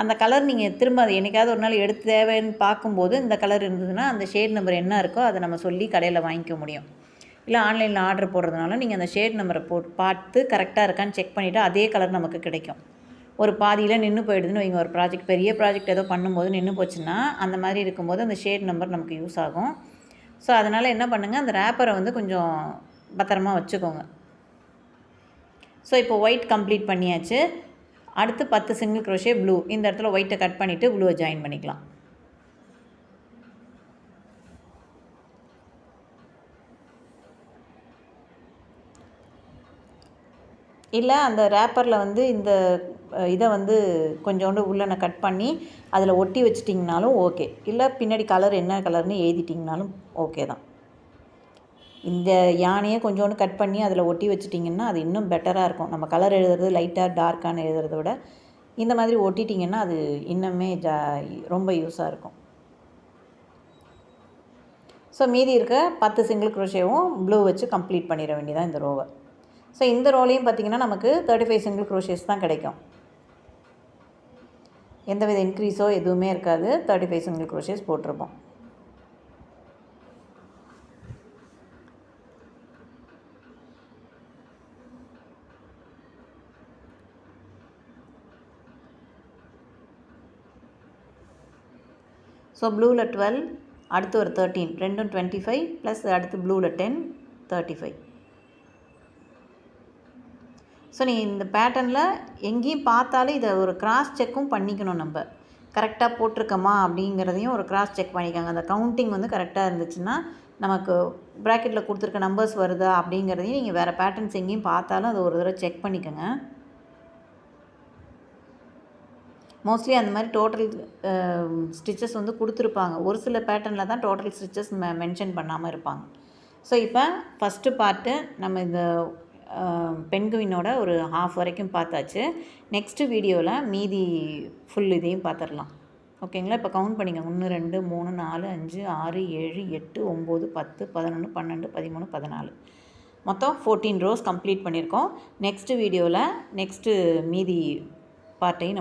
அந்த கலர் நீங்கள் திரும்ப அது என்னைக்காவது ஒரு நாள் எடுத்து தேவைன்னு பார்க்கும்போது இந்த கலர் இருந்ததுன்னா அந்த ஷேட் நம்பர் என்ன இருக்கோ அதை நம்ம சொல்லி கடையில் வாங்கிக்க முடியும். இல்லை ஆன்லைனில் ஆர்டர் போடுறதுனால நீங்கள் அந்த ஷேட் நம்பரை பார்த்து கரெக்டாக இருக்கான்னு செக் பண்ணிவிட்டு அதே கலர் நமக்கு கிடைக்கும். ஒரு பாதியில் நின்று போயிடுதுன்னு வைங்க, ஒரு ப்ராஜெக்ட் பெரிய ப்ராஜெக்ட் ஏதோ பண்ணும்போது நின்று போச்சுன்னா அந்த மாதிரி இருக்கும்போது அந்த ஷேட் நம்பர் நமக்கு யூஸ் ஆகும். ஸோ அதனால் என்ன பண்ணுங்கள், அந்த ரேப்பரை வந்து கொஞ்சம் பத்திரமா வச்சுக்கோங்க. ஸோ இப்போ ஒயிட் கம்ப்ளீட் பண்ணியாச்சு. அடுத்து 10 சிங்கிள் க்ரோஷே ப்ளூ. இந்த இடத்துல ஒயிட்டை கட் பண்ணிவிட்டு ப்ளூவை ஜாயின் பண்ணிக்கலாம். இல்லை அந்த ரேப்பரில் வந்து இந்த இதை வந்து கொஞ்சோண்டு உள்ளன கட் பண்ணி அதில் ஒட்டி வச்சிட்டிங்கனாலும் ஓகே. இல்லை பின்னாடி கலர் என்ன கலர்னு எழுதிட்டிங்கனாலும் ஓகே தான். இந்த யானையை கொஞ்சோண்டு கட் பண்ணி அதில் ஒட்டி வச்சிட்டிங்கன்னா அது இன்னும் பெட்டராக இருக்கும். நம்ம கலர் எழுதுறது லைட்டாக டார்க்கான எழுதுறத விட இந்த மாதிரி ஒட்டிட்டிங்கன்னா அது இன்னுமே ரொம்ப யூஸாக இருக்கும். ஸோ மீதி இருக்க 10 சிங்கிள் க்ரோஷேவும் ப்ளூ வச்சு கம்ப்ளீட் பண்ணிட வேண்டியதான் இந்த ரோவை. ஸோ இந்த ரோலையும் பார்த்திங்கன்னா நமக்கு 35 சிங்கிள் க்ரோஷேஸ் தான் கிடைக்கும். எந்தவித இன்க்ரீஸோ எதுவுமே இருக்காது. 35 சிங்கிள் க்ரோஷேஸ் போட்டிருப்போம். ஸோ ப்ளூவில் 12, அடுத்து ஒரு 13, ரெண்டும் 25 ப்ளஸ் அடுத்து ப்ளூவில் 10, 35. ஸோ நீங்கள் இந்த பேட்டர்னில் எங்கேயும் பார்த்தாலே இதை ஒரு கிராஸ் செக்கும் பண்ணிக்கணும். நம்ம கரெக்டாக போட்டிருக்கோமா அப்படிங்கிறதையும் ஒரு கிராஸ் செக் பண்ணிக்கோங்க. அந்த கவுண்டிங் வந்து கரெக்டாக இருந்துச்சுன்னா நமக்கு ப்ராக்கெட்டில் கொடுத்துருக்க நம்பர்ஸ் வருதா அப்படிங்கிறதையும் நீங்கள் வேறு பேட்டர்ன்ஸ் எங்கேயும் பார்த்தாலும் அதை ஒரு தடவை செக் பண்ணிக்கோங்க. மோஸ்ட்லி அந்த மாதிரி டோட்டல் ஸ்டிச்சஸ் வந்து கொடுத்துருப்பாங்க. ஒரு சில பேட்டர்னில் தான் டோட்டல் ஸ்டிச்சஸ் மென்ஷன் பண்ணாமல் இருப்பாங்க. ஸோ இப்போ ஃபஸ்ட்டு பார்ட்டு நம்ம இந்த பென்குயினோட ஒரு ஹாஃப் வரைக்கும் பார்த்தாச்சு. நெக்ஸ்ட்டு வீடியோவில் மீதி ஃபுல் இதையும் பார்த்துடலாம். ஓகேங்களா? இப்போ கவுண்ட் பண்ணிங்க. 1 2 3 4 5 6 7 8 9 10 11 12 13 14 மொத்தம் 14 ரோஸ் கம்ப்ளீட் பண்ணியிருக்கோம். நெக்ஸ்ட்டு வீடியோவில் நெக்ஸ்ட்டு மீதி பார்ட்டையும் நம்ம